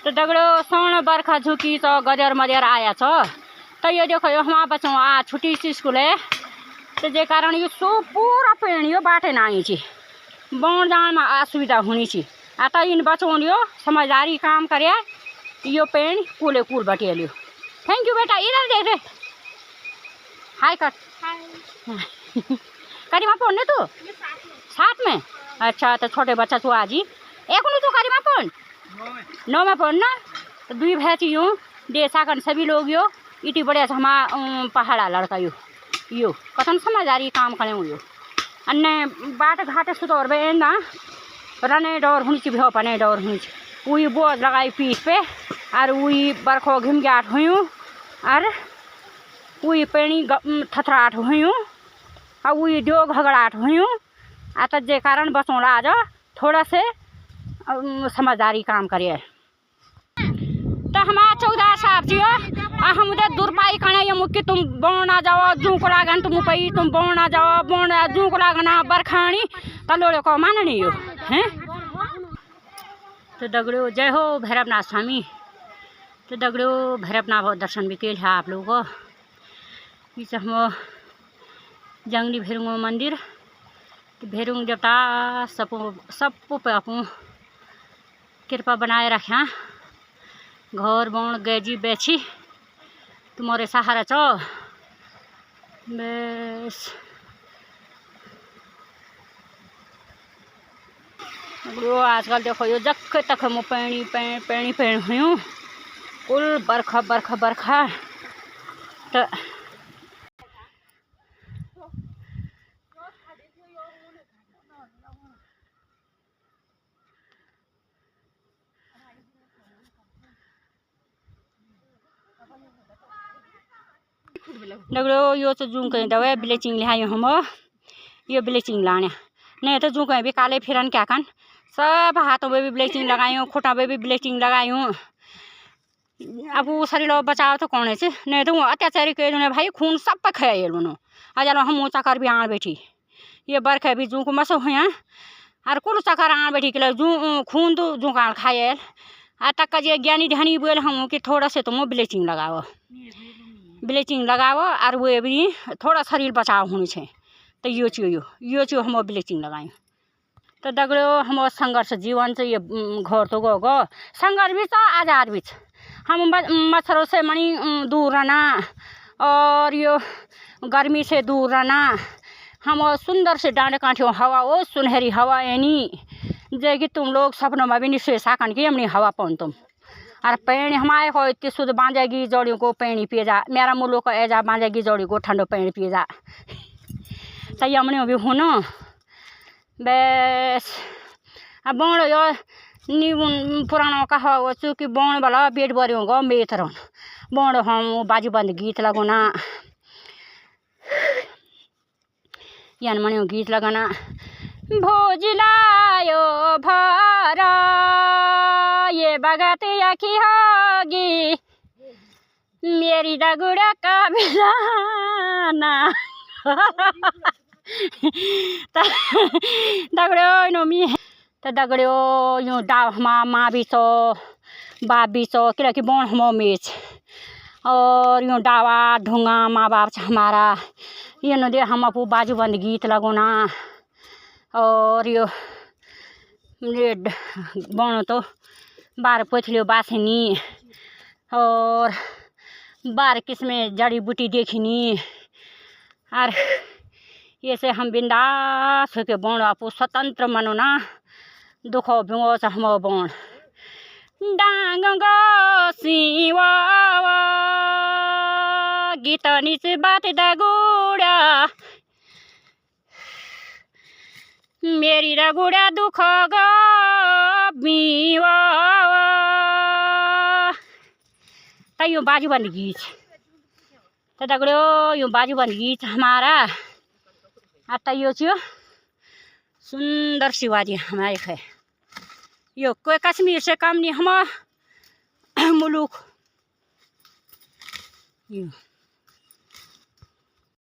तो दगड़ो सोन बरखा झुकी तो गजर मजर आया छ तो ये देखो यो हमारा बच्चों आ छुट्टी सी स्कूल है तो जे कारण यो सो पूरा पेड़ यो बाटे ना आई छी बौण जान में असुविधा होनी छी आता इन बच्चों यो समझदारी काम करे यो पेड़ कूले कूल बटे लियो। थैंक यू बेटा। इधर देख रे हाय कर करीमा पढ़ने तू साथ में अच्छा तो छोटे बच्चा तू आज ही एक तू करीमा पढ़ 9 में पढ़ना तो दुई भाई छी यूँ देशा कर सभी लोग यो इटी बढ़िया हमारा पहाड़ा लड़का यो कथन समझदारी काम करे यो अन्य बाट घाटे सुतोर बे ना रने डर हुई ची भो पने डर हुई वही बोझ लगाई पीठ पे और वही बरखो घिमगाट हुई और वही पेणी थथराट हुई और वही डो घगड़ाट हुई आता जे कारण बचौला आज थोड़ा से समझदारी काम करिए तो हमारा 14 साहब जी हम उधर दुरपाई कने ये मुक्की तुम बोना जाओ जू को लागन तुम पई तुम बोना जाओ बोना जू को लागना बरखानी तलोड़े को माननी हो हैं। तो दगड़ो जय हो भैरवनाथ स्वामी। तो दगड़ो भैरवनाथ दर्शन भी केल है आप लोगों को इस हम जंगली भेरुंगो मंदिर तो भेरुंग देवता सब पे अपू कृपा बनाए रखा घर बौण गैजी बेची तुम्हारे सहारा चो बस आजकल देखो यो जख तक मु पेणी पेणी पेण हुई कुल बरखा बरखा बरखा तो दगड़ो यो तो जूं कहीं दवा ब्लीचिंग लिया हम यो ब्लीचिंग लाने नहीं तो जूं कहीं भी काले फिरन क्या कन सब हाथों में भी ब्लीचिंग लगायूँ खुटा में भी ब्लीचिंग लगायूँ अब वो शरीर बचाओ तो कौन है नहीं तो अत्याचारी कह भाई खून सब पे खाए लूनो अजल हम ऊँचा कर भी आड़ बैठी ये बरख भी जू को मसो हुआ और कुल चकर आड़ बैठी के जू खून तो जू का खाए आ तक का जे ज्ञानी ध्यानी बोल हम कि थोड़ा से तुम ब्लीचिंग लगाओ और वो भी थोड़ा शरीर बचाव होनी है तो यो चीज हम ब्लीचिंग लगाएं। तो दगड़ो हम संघर्ष जीवन से ये घर तो गो संघर्ष भी तो आज़ाद भी हम मच्छरों से मनी दूर रहना और यो गर्मी से दूर रहना हम सुंदर से डांड कांठियों हवा ओ सुनहरी हवा यानी जे कि तुम लोग सपनों में भी निश्चय साकन की हमने हवा पौन तुम और पेड़ हमारे हो इतनी शुद्ध बांधेगी जोड़ियों को पेड़ी पिए जा मेरा मुल्लों को ऐजा बांधेगी जोड़ी को ठंडो पेड़ पिए जा तो ये हमने भी हो न बस अब बौण यो नी पुराना कहा वो चूँकि बौण वाला बेट बरे होगा मेथ रन बौण हम बाजू बंद गीत लगोना यान मने गीत लगाना भोज लायो भरा ये बगत यखी होगी मेरी दगुड़ा का बिलाना दगड़ो नो मी तो दगड़ो यूँ डाव हमा माँ भी सो बाप भी सो कि बौण हम मेच और यूँ डावा ढूंगा माँ बाप हमारा ये नो दे हम अपू बाजू बंद गीत लगोना और यो बौण तो बार पोथलियो बासनी और बार किस्में जड़ी बूटी देखनी और ये से हम बिंदास होके बौण आपू स्वतंत्र मनो ना दुखो भिंगो हम बौण डांग गो सिवा गीत नीच बात दगुड़ा मेरी रगुड़ा दुख गो बीवा तो यूँ बाजू बंद गीत तो दगड़ो यूँ बाजू बंद गीत हमारा आता यो चियो सुंदर शिवाजी हमारे है यो कोई कश्मीर से कम नहीं हम मुलुक यो